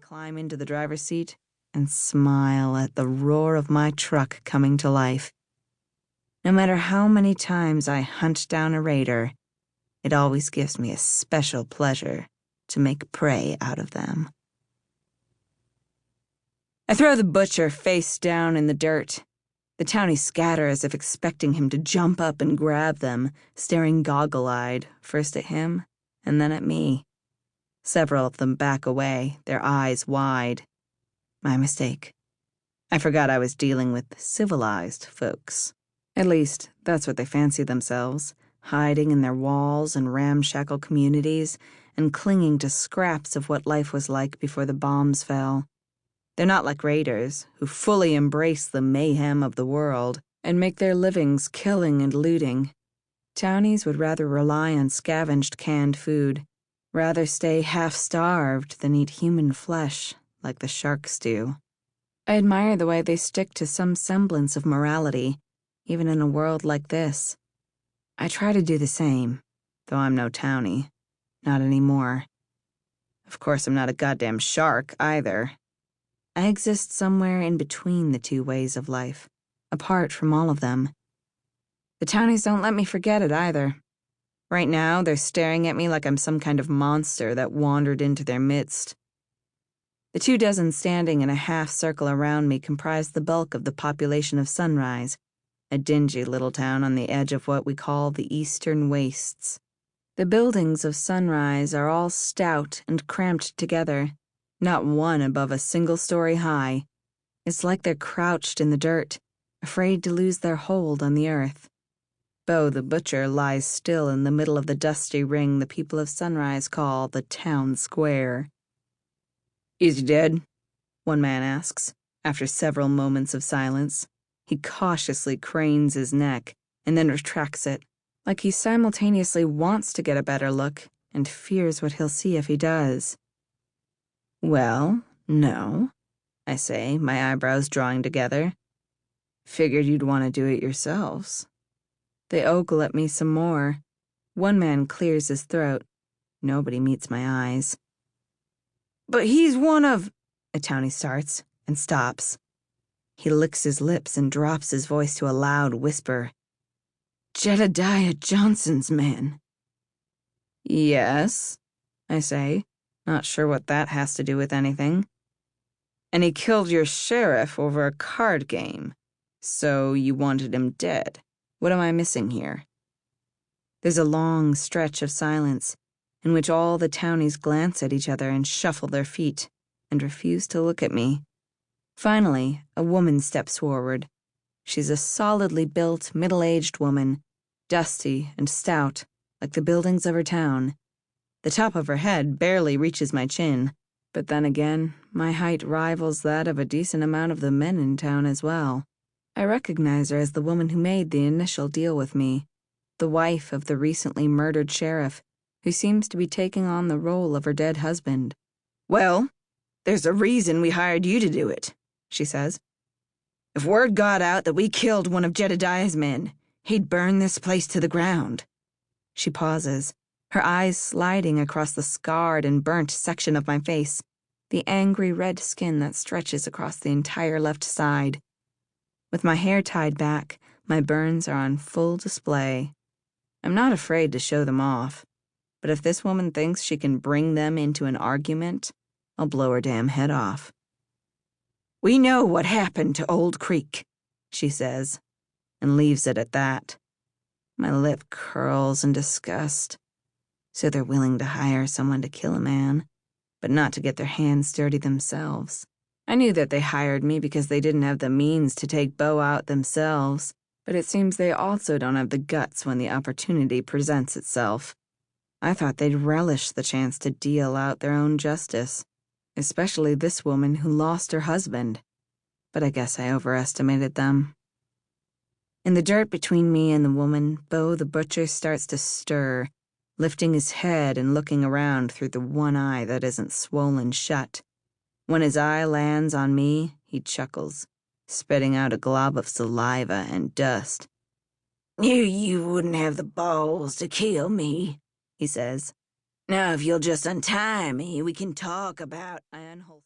climb into the driver's seat and smile at the roar of my truck coming to life. No matter how many times I hunt down a raider, it always gives me a special pleasure to make prey out of them. I throw the butcher face down in the dirt. The townies scatter as if expecting him to jump up and grab them, staring goggle-eyed, first at him and then at me. Several of them back away, their eyes wide. My mistake. I forgot I was dealing with civilized folks. At least, that's what they fancy themselves, hiding in their walls and ramshackle communities and clinging to scraps of what life was like before the bombs fell. They're not like raiders, who fully embrace the mayhem of the world and make their livings killing and looting. Townies would rather rely on scavenged canned food, rather stay half-starved than eat human flesh like the sharks do. I admire the way they stick to some semblance of morality, even in a world like this. I try to do the same, though I'm no townie. Not anymore. Of course, I'm not a goddamn shark, either. I exist somewhere in between the two ways of life, apart from all of them. The townies don't let me forget it, either. Right now, they're staring at me like I'm some kind of monster that wandered into their midst. The 24 standing in a half-circle around me comprise the bulk of the population of Sunrise, a dingy little town on the edge of what we call the Eastern Wastes. The buildings of Sunrise are all stout and cramped together, not one above a single story high. It's like they're crouched in the dirt, afraid to lose their hold on the earth. Bo the butcher lies still in the middle of the dusty ring the people of Sunrise call the town square. "Is he dead?" one man asks, after several moments of silence. He cautiously cranes his neck and then retracts it, like he simultaneously wants to get a better look and fears what he'll see if he does. "Well, no," I say, my eyebrows drawing together. "Figured you'd want to do it yourselves." They ogle at me some more. One man clears his throat. Nobody meets my eyes. "But he's one of—" a townie starts and stops. He licks his lips and drops his voice to a loud whisper. "Jedediah Johnson's men." "Yes," I say, not sure what that has to do with anything. "And he killed your sheriff over a card game, so you wanted him dead. What am I missing here?" There's a long stretch of silence, in which all the townies glance at each other and shuffle their feet, and refuse to look at me. Finally, a woman steps forward. She's a solidly built, middle-aged woman, dusty and stout, like the buildings of her town. The top of her head barely reaches my chin, but then again, my height rivals that of a decent amount of the men in town as well. I recognize her as the woman who made the initial deal with me, the wife of the recently murdered sheriff, who seems to be taking on the role of her dead husband. "Well, there's a reason we hired you to do it," she says. "If word got out that we killed one of Jedediah's men, he'd burn this place to the ground." She pauses, her eyes sliding across the scarred and burnt section of my face, the angry red skin that stretches across the entire left side. With my hair tied back, my burns are on full display. I'm not afraid to show them off, but if this woman thinks she can bring them into an argument, I'll blow her damn head off. "We know what happened to Old Creek," she says, and leaves it at that. My lip curls in disgust. So they're willing to hire someone to kill a man, but not to get their hands dirty themselves. I knew that they hired me because they didn't have the means to take Bo out themselves, but it seems they also don't have the guts when the opportunity presents itself. I thought they'd relish the chance to deal out their own justice, especially this woman who lost her husband, but I guess I overestimated them. In the dirt between me and the woman, Bo the butcher starts to stir, lifting his head and looking around through the one eye that isn't swollen shut. When his eye lands on me, he chuckles, spitting out a glob of saliva and dust. "Knew you wouldn't have the balls to kill me," he says. "Now if you'll just untie me, we can talk about..." I unholster